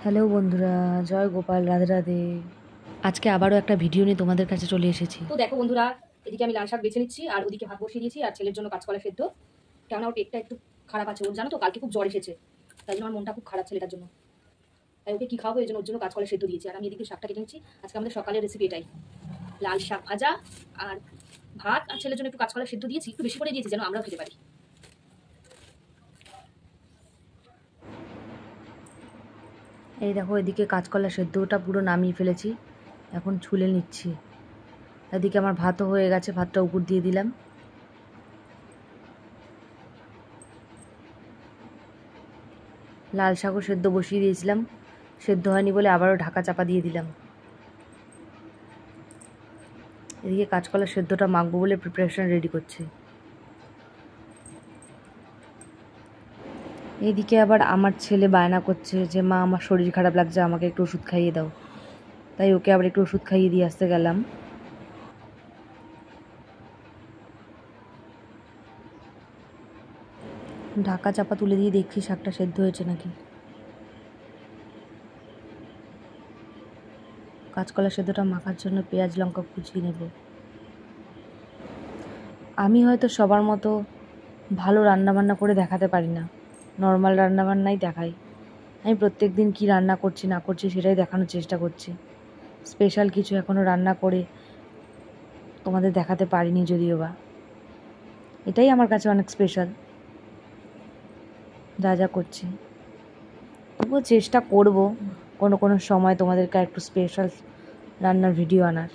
Hello বন্ধুরা, জয় গোপাল, রাধে রাধে। আজকে আবারও একটা ভিডিও নিয়ে তোমাদের কাছে চলে এসেছি। তো দেখো বন্ধুরা, এদিকে আমি লাল শাক বেছে নিচ্ছি আর ওদিকে ভাত বসিয়ে দিয়েছি আর ছেলের জন্য কাঁচকলা সেদ্ধ। কেননা ওর পেটটা একটু খারাপ আছে, ওর জানো তো কালকে খুব জ্বর এসেছে, তাই জন্য আমার মনটা খুব খারাপ ছেলেটার জন্য। তাই ওকে কি খাওয়াবো, এই জন্য ওর জন্য কাঁচকলা সেদ্ধ দিয়েছি। আর আমি এদিকে শাকটা কেটে নিচ্ছি। আজকে আমাদের সকালের রেসিপি এটাই, লাল শাক ভাজা আর ভাত। আর ছেলের জন্য একটু কাঁচকলা সেদ্ধ দিয়েছি, একটু বেশি করে দিয়েছি যেন আমরাও খেতে পারি। এই দেখো, এদিকে কাঁচকলা সেদ্ধটা পুরো নামিয়ে ফেলেছি, এখন ছুলে নিচ্ছি। এদিকে আমার ভাতও হয়ে গেছে, ভাতটা উপর দিয়ে দিলাম। লাল শাকও সেদ্ধ বসিয়ে দিয়েছিলাম, সেদ্ধ হয়নি বলে আবারও ঢাকা চাপা দিয়ে দিলাম। এদিকে কাঁচকলা সেদ্ধটা মাখবো বলে প্রিপারেশন রেডি করছি। এদিকে আবার আমার ছেলে বায়না করছে যে মা, আমার শরীর খারাপ লাগছে, আমাকে একটু ওষুধ খাইয়ে দাও। তাই ওকে আবার একটু ওষুধ খাইয়ে দিয়ে আসতে গেলাম। ঢাকা চাপা তুলে দিয়ে দেখছি শাকটা সেদ্ধ হয়েছে নাকি। কাঁচকলা সেদ্ধটা মাখার জন্য পেঁয়াজ লঙ্কা কুচিয়ে নেব। আমি হয়তো সবার মতো ভালো রান্নাবান্না করে দেখাতে পারি না, নর্মাল রান্নাবান্নাই দেখাই। আমি প্রত্যেক দিন কী রান্না করছি না করছি সেটাই দেখানোর চেষ্টা করছি। স্পেশাল কিছু এখনও রান্না করে তোমাদের দেখাতে পারিনি যদিও বা। এটাই আমার কাছে অনেক স্পেশাল, যা যা করছি। তবুও চেষ্টা করব কোনো কোনো সময় তোমাদেরকে একটু স্পেশাল রান্নার ভিডিও আনার।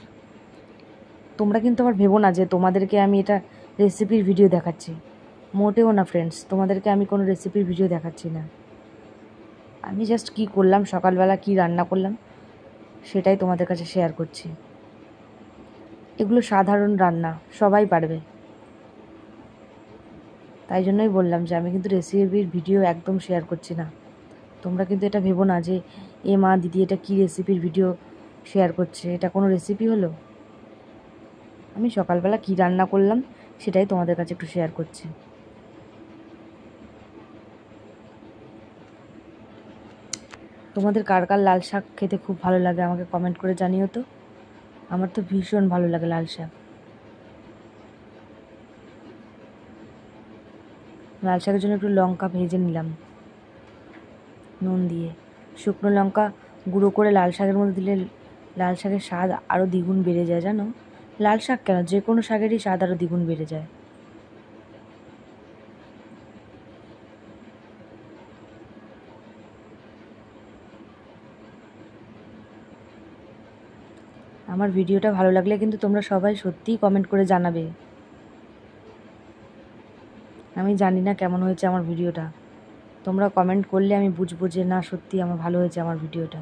তোমরা কিন্তু আবার ভেবো না যে তোমাদেরকে আমি এটা রেসিপির ভিডিও দেখাচ্ছি, মোটেও না ফ্রেন্ডস। তোমাদেরকে আমি কোনো রেসিপির ভিডিও দেখাচ্ছি না। আমি জাস্ট কী করলাম, সকালবেলা কী রান্না করলাম সেটাই তোমাদের কাছে শেয়ার করছি। এগুলো সাধারণ রান্না, সবাই পারবে। তাই জন্যই বললাম যে আমি কিন্তু রেসিপির ভিডিও একদম শেয়ার করছি না। তোমরা কিন্তু এটা ভেবো না যে এ মা দিদি এটা কী রেসিপির ভিডিও শেয়ার করছে, এটা কোনো রেসিপি হলো। আমি সকালবেলা কী রান্না করলাম সেটাই তোমাদের কাছে একটু শেয়ার করছি। তোমাদের কার কার লাল শাক খেতে খুব ভালো লাগে আমাকে কমেন্ট করে জানিও তো। আমার তো ভীষণ ভালো লাগে লাল শাক। লাল শাকের জন্য একটু লঙ্কা ভেজে নিলাম নুন দিয়ে। শুকনো লঙ্কা গুঁড়ো করে লাল শাকের মধ্যে দিলে লাল শাকের স্বাদ আরও দ্বিগুণ বেড়ে যায়, জানো। লাল শাক কেন, যে কোনো শাকেরই স্বাদ আরও দ্বিগুণ বেড়ে যায়। আমার ভিডিওটা ভালো লাগলে কিন্তু তোমরা সবাই সত্যিই কমেন্ট করে জানাবে। আমি জানি না কেমন হয়েছে আমার ভিডিওটা, তোমরা কমেন্ট করলে আমি বুঝবো যে না, সত্যি আমার ভালো হয়েছে আমার ভিডিওটা।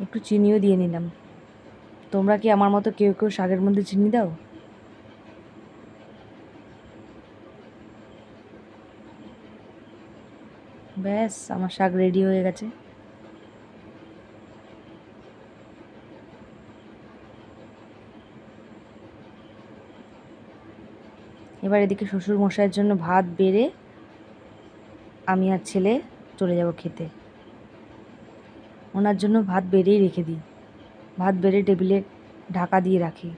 একটু চিনিও দিয়ে নিলাম। তোমরা কি আমার মতো কেউ কেউ শাকের মধ্যে চিনি দাও? ব্যাস, আমার শাক রেডি হয়ে গেছে। এবার এদিকে শ্বশুর মশাইয়ের জন্য ভাত বেড়ে আমি আর ছেলে চলে যাব খেতে। ওনার জন্য ভাত বেড়েই রেখে দিই, ভাত বেড়ে টেবিলে ঢাকা দিয়ে রাখি,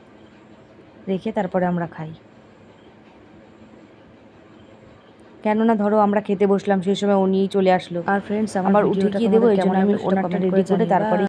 রেখে তারপরে আমরা খাই। কেননা ধরো আমরা খেতে বসলাম, সেই সময় উনিই চলে আসলো। আর ফ্রেন্ডস, আমার উঠে গিয়ে দেবো, এই জন্য আমি ওনারটা রেডি করে তারপরে